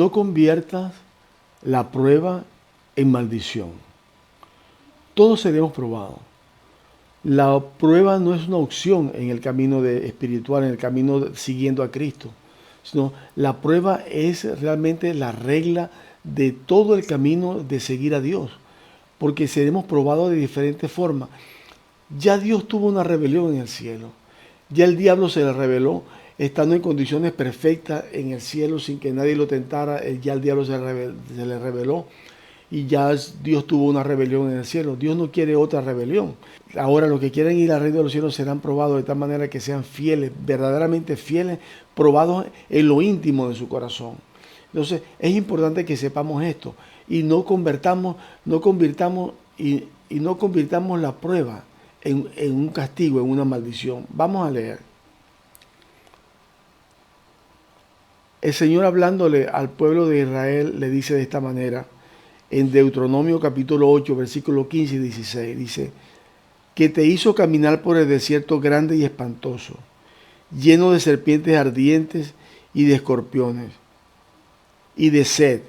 no conviertas la prueba en maldición. Todos seremos probados. La prueba no es una opción en el camino espiritual, en el camino siguiendo a Cristo, sino la prueba es realmente la regla de todo el camino de seguir a Dios, porque seremos probados de diferentes formas. Ya Dios tuvo una rebelión en el cielo, ya el diablo se le reveló, estando en condiciones perfectas en el cielo sin que nadie lo tentara, ya el diablo se le reveló. Y ya Dios tuvo una rebelión en el cielo. Dios no quiere otra rebelión. Ahora los que quieren ir al reino de los cielos serán probados de tal manera que sean fieles, verdaderamente fieles, probados en lo íntimo de su corazón. Entonces es importante que sepamos esto y no convirtamos la prueba en un castigo, en una maldición. Vamos a leer. El Señor, hablándole al pueblo de Israel, le dice de esta manera, en Deuteronomio capítulo 8, versículos 15 y 16, dice, que te hizo caminar por el desierto grande y espantoso, lleno de serpientes ardientes y de escorpiones, y de sed,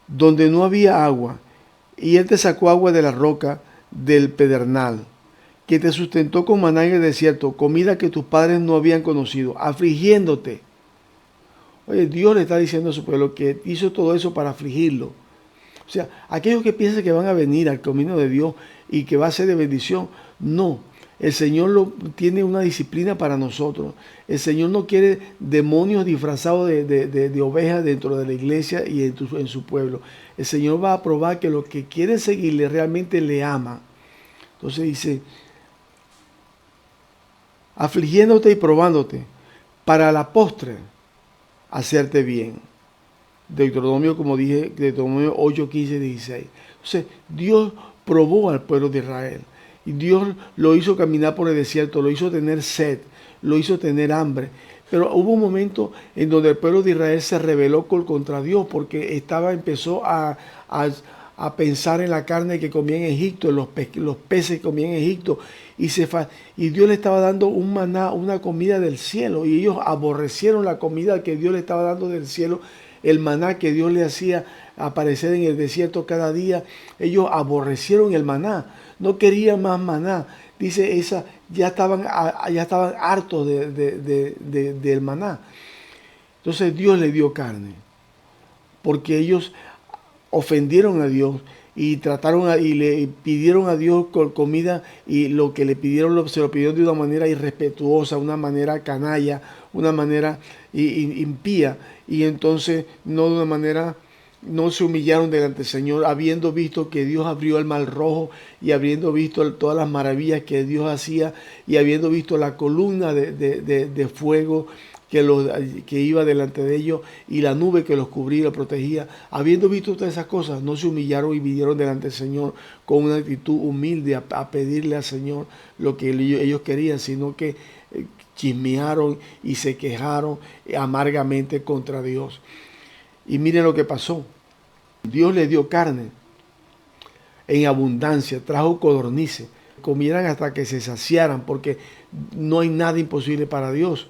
donde no había agua, y Él te sacó agua de la roca del pedernal, que te sustentó con maná en el desierto, comida que tus padres no habían conocido, afligiéndote. Oye, Dios le está diciendo a su pueblo que hizo todo eso para afligirlo. O sea, aquellos que piensan que van a venir al camino de Dios y que va a ser de bendición, no. El Señor tiene una disciplina para nosotros. El Señor no quiere demonios disfrazados de ovejas dentro de la iglesia y en su pueblo. El Señor va a probar que los que quieren seguirle realmente le aman. Entonces dice, afligiéndote y probándote, para la postre hacerte bien. Deuteronomio, como dije, Deuteronomio 8, 15, 16. Entonces, Dios probó al pueblo de Israel. Y Dios lo hizo caminar por el desierto, lo hizo tener sed, lo hizo tener hambre. Pero hubo un momento en donde el pueblo de Israel se rebeló contra Dios porque empezó a pensar en la carne que comía en Egipto, en los peces que comían en Egipto. Y Dios le estaba dando un maná, una comida del cielo. Y ellos aborrecieron la comida que Dios le estaba dando del cielo, el maná que Dios le hacía aparecer en el desierto cada día. Ellos aborrecieron el maná, no querían más maná. Dice, ya estaban hartos del maná. Entonces Dios le dio carne, porque ellos ofendieron a Dios y y le pidieron a Dios comida, y lo que le pidieron se lo pidieron de una manera irrespetuosa, una manera canalla, una manera impía, y entonces no de una manera, no se humillaron delante del Señor, habiendo visto que Dios abrió el mar rojo y habiendo visto todas las maravillas que Dios hacía y habiendo visto la columna de fuego que iba delante de ellos y la nube que los cubría y los protegía. Habiendo visto todas esas cosas, no se humillaron y vinieron delante del Señor con una actitud humilde a pedirle al Señor lo que ellos querían, sino que chismearon y se quejaron amargamente contra Dios. Y miren lo que pasó. Dios les dio carne en abundancia, trajo codornices, comieran hasta que se saciaran, porque no hay nada imposible para Dios.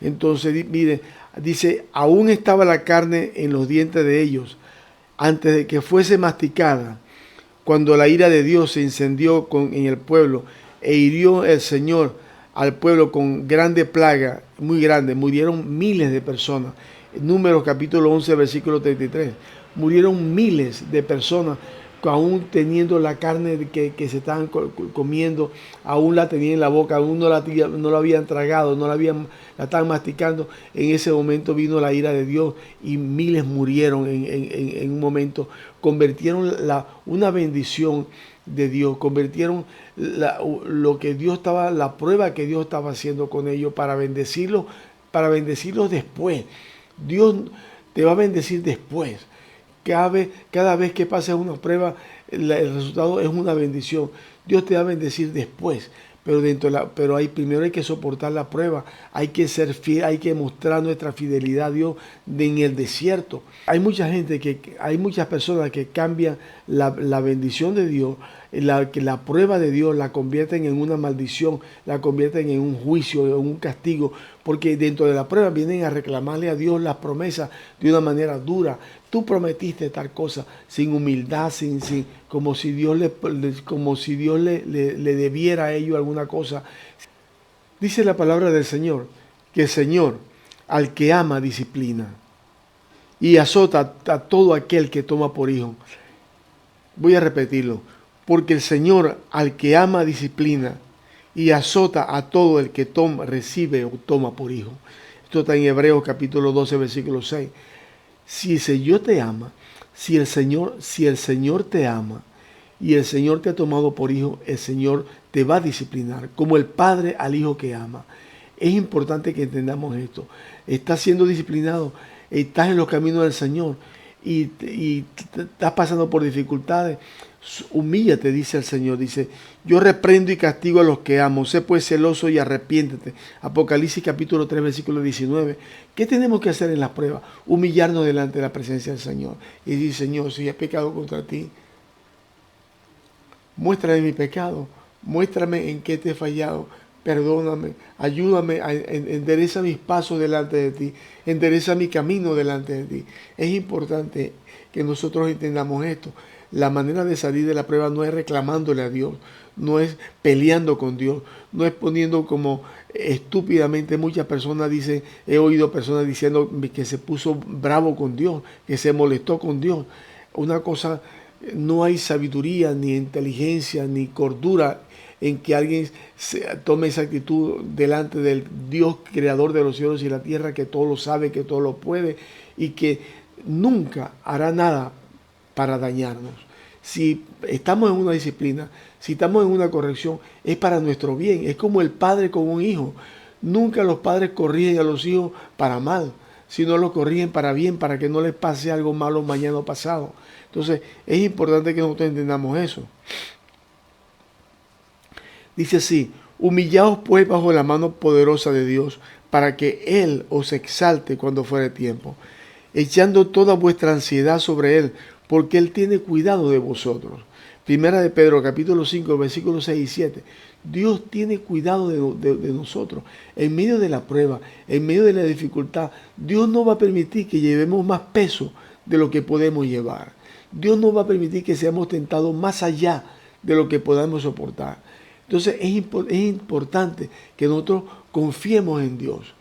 Entonces, mire, dice, aún estaba la carne en los dientes de ellos, antes de que fuese masticada, cuando la ira de Dios se encendió en el pueblo, e hirió el Señor al pueblo con grande plaga, muy grande, murieron miles de personas. Números capítulo 11, versículo 33. Murieron miles de personas, aún teniendo la carne que se estaban comiendo, aún la tenían en la boca, aún no la habían tragado, la estaban masticando. En ese momento vino la ira de Dios y miles murieron en un momento. Convirtieron una bendición de Dios, convirtieron lo que Dios estaba, la prueba que Dios estaba haciendo con ellos para bendecirlos después. Dios te va a bendecir después. Cada vez que pases una prueba, el resultado es una bendición. Dios te va a bendecir después, pero primero hay que soportar la prueba, hay que ser fiel, hay que mostrar nuestra fidelidad a Dios en el desierto. Hay muchas personas que cambian la bendición de Dios que la prueba de Dios la convierten en una maldición, la convierten en un juicio, en un castigo, porque dentro de la prueba vienen a reclamarle a Dios las promesas de una manera dura. Tú prometiste tal cosa sin humildad, como si Dios le debiera a ellos alguna cosa. Dice la palabra del Señor, que el Señor al que ama disciplina y azota a todo aquel que toma por hijo. Voy a repetirlo, porque el Señor al que ama disciplina y azota a todo el que recibe o toma por hijo. Esto está en Hebreos capítulo 12, versículo 6. Si el Señor te ama, si el Señor te ama y el Señor te ha tomado por hijo, el Señor te va a disciplinar, como el padre al hijo que ama. Es importante que entendamos esto. Estás siendo disciplinado, estás en los caminos del Señor y estás pasando por dificultades. Humíllate, dice el Señor. Dice, yo reprendo y castigo a los que amo. Sé pues celoso y arrepiéntete. Apocalipsis capítulo 3, versículo 19. ¿Qué tenemos que hacer en las pruebas? Humillarnos delante de la presencia del Señor. Y decir, Señor, si he pecado contra ti, muéstrame mi pecado. Muéstrame en qué te he fallado. Perdóname, ayúdame, endereza mis pasos delante de ti, endereza mi camino delante de ti. Es importante que nosotros entendamos esto. La manera de salir de la prueba no es reclamándole a Dios, no es peleando con Dios, no es poniendo como estúpidamente muchas personas dicen, he oído personas diciendo que se puso bravo con Dios, que se molestó con Dios. Una cosa, no hay sabiduría, ni inteligencia, ni cordura en que alguien tome esa actitud delante del Dios creador de los cielos y la tierra, que todo lo sabe, que todo lo puede y que nunca hará nada para dañarnos. Si estamos en una disciplina, si estamos en una corrección, es para nuestro bien. Es como el padre con un hijo. Nunca los padres corrigen a los hijos para mal, sino los corrigen para bien, para que no les pase algo malo mañana o pasado. Entonces, es importante que nosotros entendamos eso. Dice así, humillaos pues bajo la mano poderosa de Dios, para que Él os exalte cuando fuere tiempo, echando toda vuestra ansiedad sobre Él, porque Él tiene cuidado de vosotros. Primera de Pedro, capítulo 5, versículos 6 y 7. Dios tiene cuidado de nosotros. En medio de la prueba, en medio de la dificultad, Dios no va a permitir que llevemos más peso de lo que podemos llevar. Dios no va a permitir que seamos tentados más allá de lo que podamos soportar. Entonces es importante que nosotros confiemos en Dios,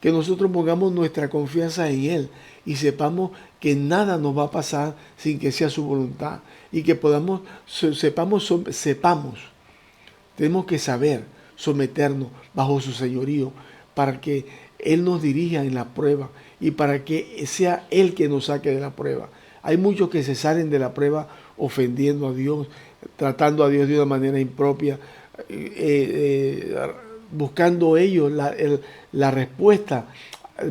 que nosotros pongamos nuestra confianza en Él y sepamos que nada nos va a pasar sin que sea su voluntad y que sepamos, tenemos que saber someternos bajo su señorío para que Él nos dirija en la prueba y para que sea Él que nos saque de la prueba. Hay muchos que se salen de la prueba ofendiendo a Dios, tratando a Dios de una manera impropia, buscando ellos la respuesta,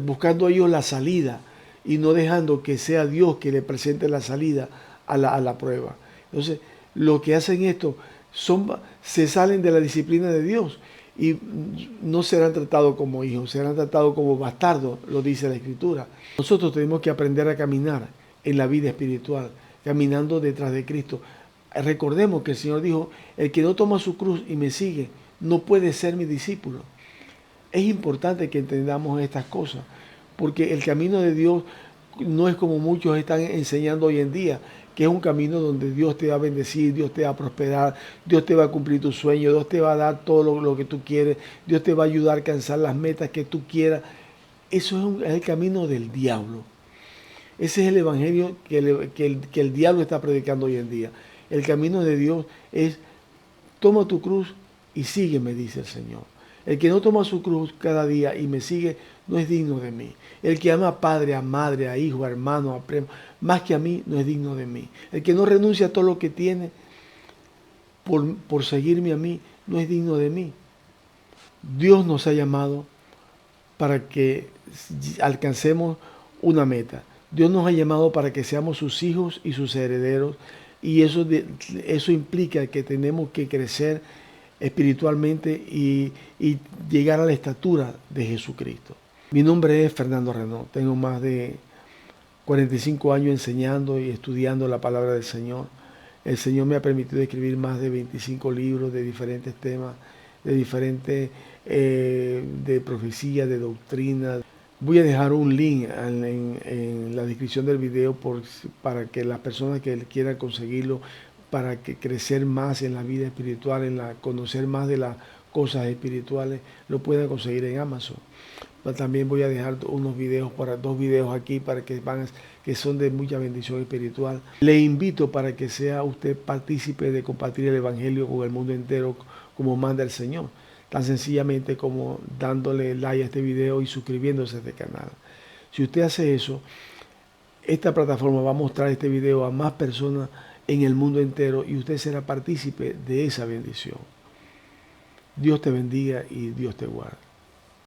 buscando ellos la salida y no dejando que sea Dios que le presente la salida a la prueba. Entonces, lo que hacen esto se salen de la disciplina de Dios y no serán tratados como hijos, serán tratados como bastardos, lo dice la Escritura. Nosotros tenemos que aprender a caminar en la vida espiritual, caminando detrás de Cristo. Recordemos que el Señor dijo, el que no toma su cruz y me sigue, no puede ser mi discípulo. Es importante que entendamos estas cosas, porque el camino de Dios no es como muchos están enseñando hoy en día, que es un camino donde Dios te va a bendecir, Dios te va a prosperar, Dios te va a cumplir tus sueños, Dios te va a dar todo lo que tú quieres, Dios te va a ayudar a alcanzar las metas que tú quieras. Eso es el camino del diablo. Ese es el evangelio que el diablo está predicando hoy en día. El camino de Dios es, toma tu cruz y sígueme, dice el Señor. El que no toma su cruz cada día y me sigue, no es digno de mí. El que ama a padre, a madre, a hijo, a hermano, a primo, más que a mí, no es digno de mí. El que no renuncia a todo lo que tiene por seguirme a mí, no es digno de mí. Dios nos ha llamado para que alcancemos una meta. Dios nos ha llamado para que seamos sus hijos y sus herederos. Y eso implica que tenemos que crecer espiritualmente y llegar a la estatura de Jesucristo. Mi nombre es Fernando Renaud. Tengo más de 45 años enseñando y estudiando la palabra del Señor. El Señor me ha permitido escribir más de 25 libros de diferentes temas, de diferentes, de profecía, de doctrina. Voy a dejar un link en la descripción del video para que las personas que quieran conseguirlo, para que crecer más en la vida espiritual, conocer más de las cosas espirituales, lo puedan conseguir en Amazon. También voy a dejar unos videos, dos videos aquí para que son de mucha bendición espiritual. Le invito para que sea usted partícipe de compartir el Evangelio con el mundo entero como manda el Señor. Tan sencillamente como dándole like a este video y suscribiéndose a este canal. Si usted hace eso, esta plataforma va a mostrar este video a más personas en el mundo entero y usted será partícipe de esa bendición. Dios te bendiga y Dios te guarde.